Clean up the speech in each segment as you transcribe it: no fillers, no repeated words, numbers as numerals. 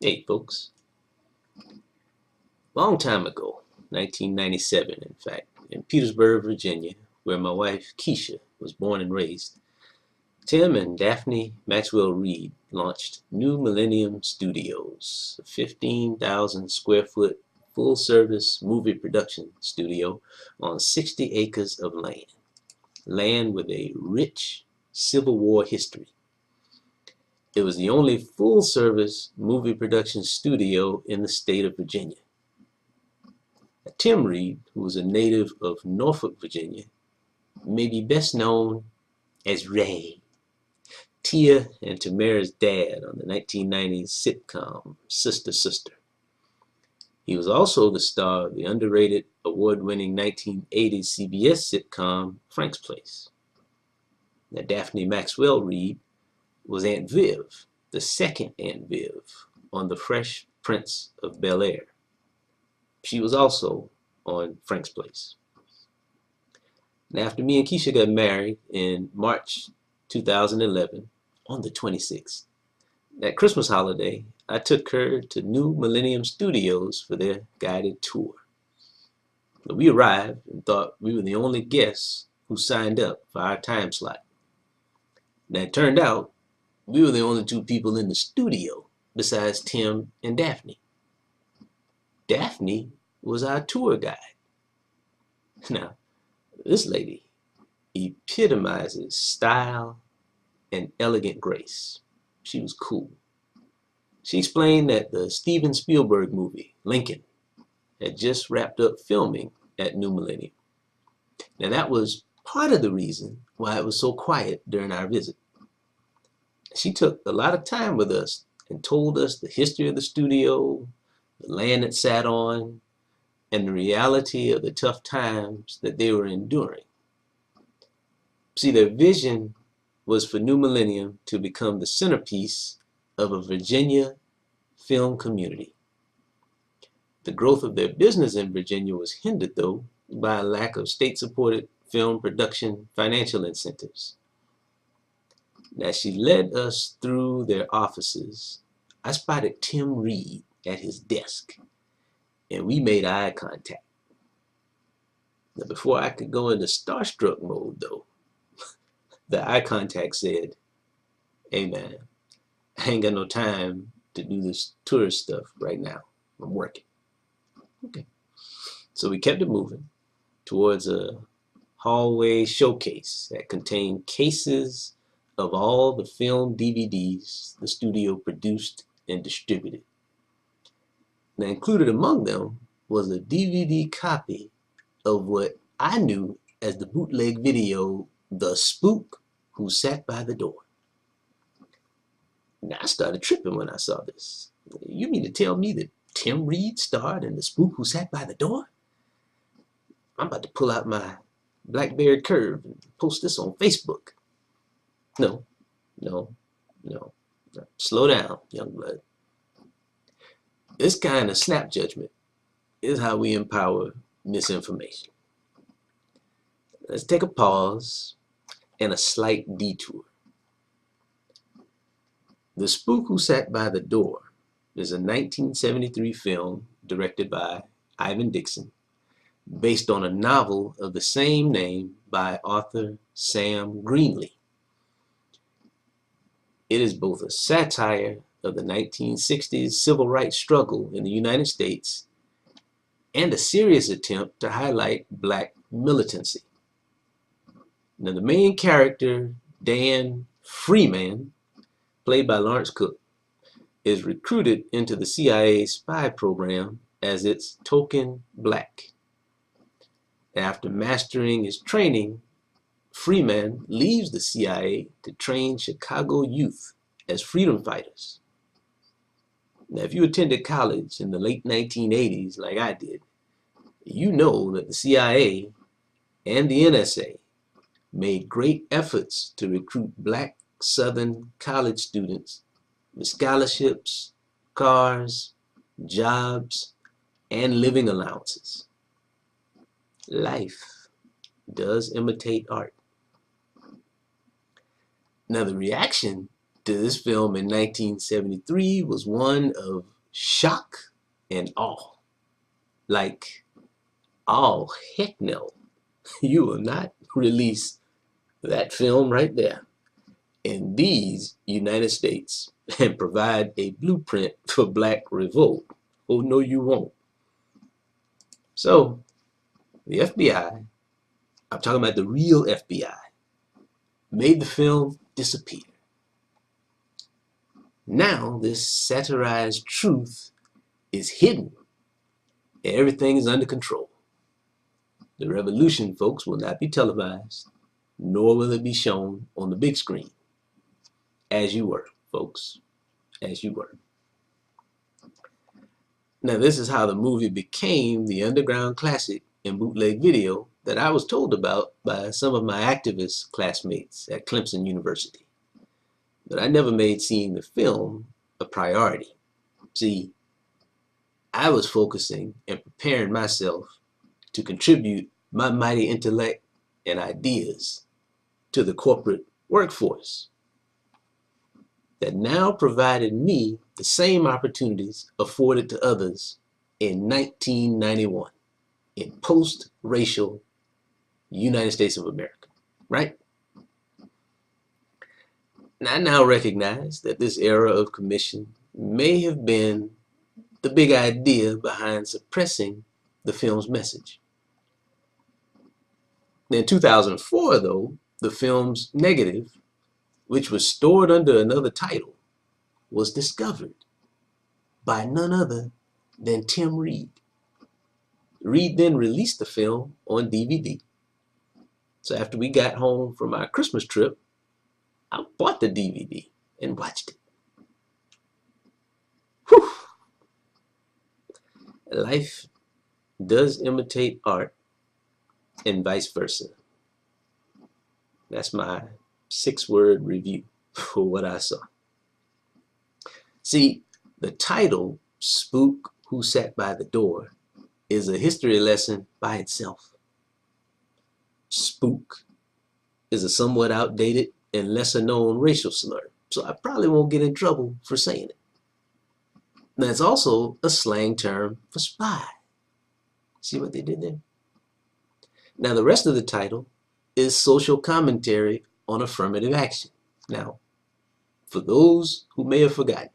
Hey folks, long time ago, 1997 in fact, in Petersburg, Virginia, where my wife Keisha was born and raised, Tim and Daphne Maxwell Reid launched New Millennium Studios, a 15,000 square foot full service movie production studio on 60 acres of land with a rich Civil War history. It was the only full-service movie production studio in the state of Virginia. Tim Reid, who was a native of Norfolk, Virginia, may be best known as Ray, Tia and Tamera's dad on the 1990s sitcom Sister Sister. He was also the star of the underrated, award-winning 1980s CBS sitcom Frank's Place. Now, Daphne Maxwell Reid was Aunt Viv, the second Aunt Viv, on The Fresh Prince of Bel-Air. She was also on Frank's Place. And after me and Keisha got married in March 2011, on the 26th, that Christmas holiday, I took her to New Millennium Studios for their guided tour. We arrived and thought we were the only guests who signed up for our time slot. And it turned out we were the only two people in the studio besides Tim and Daphne. Daphne was our tour guide. Now, this lady epitomizes style and elegant grace. She was cool. She explained that the Steven Spielberg movie, Lincoln, had just wrapped up filming at New Millennium. Now, that was part of the reason why it was so quiet during our visit. She took a lot of time with us and told us the history of the studio, the land it sat on, and the reality of the tough times that they were enduring. See, their vision was for New Millennium to become the centerpiece of a Virginia film community. The growth of their business in Virginia was hindered, though, by a lack of state-supported film production financial incentives. As she led us through their offices, I spotted Tim Reid at his desk, and we made eye contact. Now, before I could go into starstruck mode, though, the eye contact said, "Hey man, I ain't got no time to do this tourist stuff right now. I'm working." Okay. So we kept it moving towards a hallway showcase that contained cases of all the film DVDs the studio produced and distributed. Now, included among them was a DVD copy of what I knew as the bootleg video, The Spook Who Sat by the Door. Now, I started tripping when I saw this. You mean to tell me that Tim Reid starred in The Spook Who Sat by the Door? I'm about to pull out my BlackBerry Curve and post this on Facebook. No. Slow down, young blood. This kind of snap judgment is how we empower misinformation. Let's take a pause and a slight detour. The Spook Who Sat by the Door is a 1973 film directed by Ivan Dixon, based on a novel of the same name by author Sam Greenlee. It is both a satire of the 1960s civil rights struggle in the United States and a serious attempt to highlight black militancy. Now, the main character, Dan Freeman, played by Lawrence Cook, is recruited into the CIA spy program as its token black. After mastering his training, Freeman leaves the CIA to train Chicago youth as freedom fighters. Now, if you attended college in the late 1980s like I did, you know that the CIA and the NSA made great efforts to recruit black Southern college students with scholarships, cars, jobs, and living allowances. Life does imitate art. Now, the reaction to this film in 1973 was one of shock and awe. Like, oh, heck no. You will not release that film right there in these United States and provide a blueprint for Black revolt. Oh, no, you won't. So, the FBI, I'm talking about the real FBI, made the film disappear. Now, this satirized truth is hidden and everything is under control. The revolution, folks, will not be televised, nor will it be shown on the big screen. As you were, folks, as you were. Now, this is how the movie became the underground classic and bootleg video that I was told about by some of my activist classmates at Clemson University. But I never made seeing the film a priority. See, I was focusing and preparing myself to contribute my mighty intellect and ideas to the corporate workforce that now provided me the same opportunities afforded to others in 1991 in post-racial United States of America, right? And I now recognize that this era of commission may have been the big idea behind suppressing the film's message. In 2004, though, the film's negative, which was stored under another title, was discovered by none other than Tim Reid. Reid then released the film on DVD. So after we got home from our Christmas trip, I bought the DVD and watched it. Whew. Life does imitate art and vice versa. That's my 6-word review for what I saw. See, the title, Spook, Who Sat by the Door, is a history lesson by itself. Spook is a somewhat outdated and lesser known racial slur, so I probably won't get in trouble for saying it. Now, it's also a slang term for spy. See what they did there? Now, the rest of the title is social commentary on affirmative action. Now, for those who may have forgotten,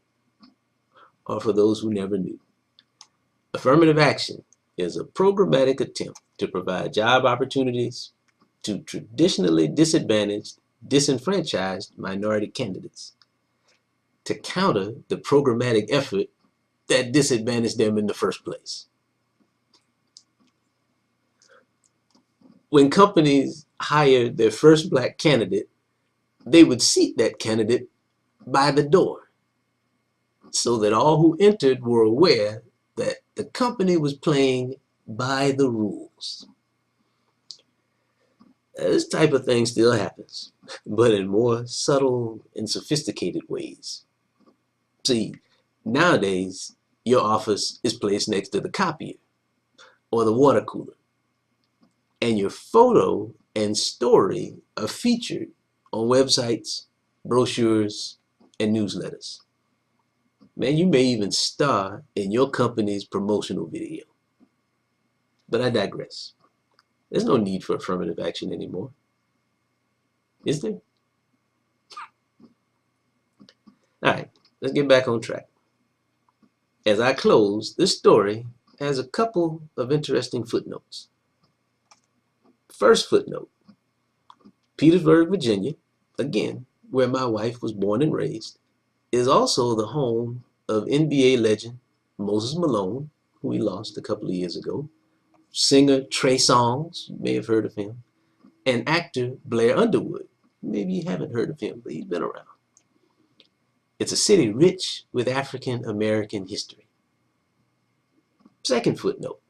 or for those who never knew, affirmative action is a programmatic attempt to provide job opportunities to traditionally disadvantaged, disenfranchised minority candidates to counter the programmatic effort that disadvantaged them in the first place. When companies hired their first Black candidate, they would seat that candidate by the door so that all who entered were aware that the company was playing by the rules. This type of thing still happens, but in more subtle and sophisticated ways. See, nowadays, your office is placed next to the copier or the water cooler, and your photo and story are featured on websites, brochures, and newsletters. Man, you may even star in your company's promotional video. But I digress. There's no need for affirmative action anymore. Is there? All right, let's get back on track. As I close, this story has a couple of interesting footnotes. First footnote, Petersburg, Virginia, again, where my wife was born and raised, is also the home of NBA legend Moses Malone, who we lost a couple of years ago, singer Trey Songz, you may have heard of him, and actor Blair Underwood. Maybe you haven't heard of him, but he's been around. It's a city rich with African American history. Second footnote,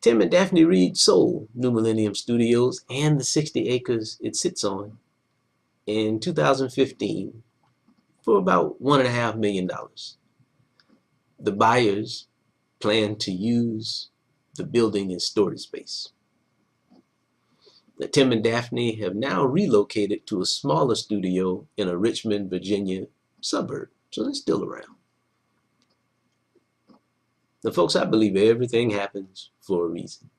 Tim and Daphne Reid sold New Millennium Studios and the 60 acres it sits on in 2015 for about $1.5 million. The buyers plan to use the building as storage space. Tim and Daphne have now relocated to a smaller studio in a Richmond, Virginia suburb, so they're still around. Now, folks, I believe everything happens for a reason.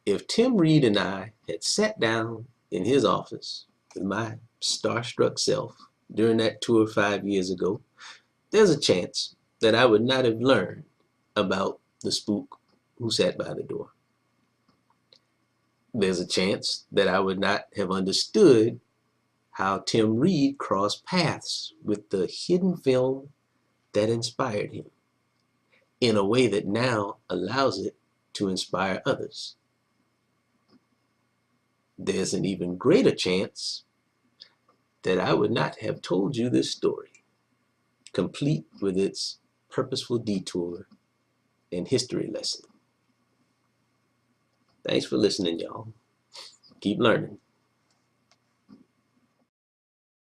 If Tim Reid and I had sat down in his office with my starstruck self during that tour 5 years ago, there's a chance that I would not have learned about the spook who sat by the door. There's a chance that I would not have understood how Tim Reid crossed paths with the hidden film that inspired him in a way that now allows it to inspire others. There's an even greater chance that I would not have told you this story, complete with its purposeful detour and history lesson. Thanks for listening, y'all. Keep learning.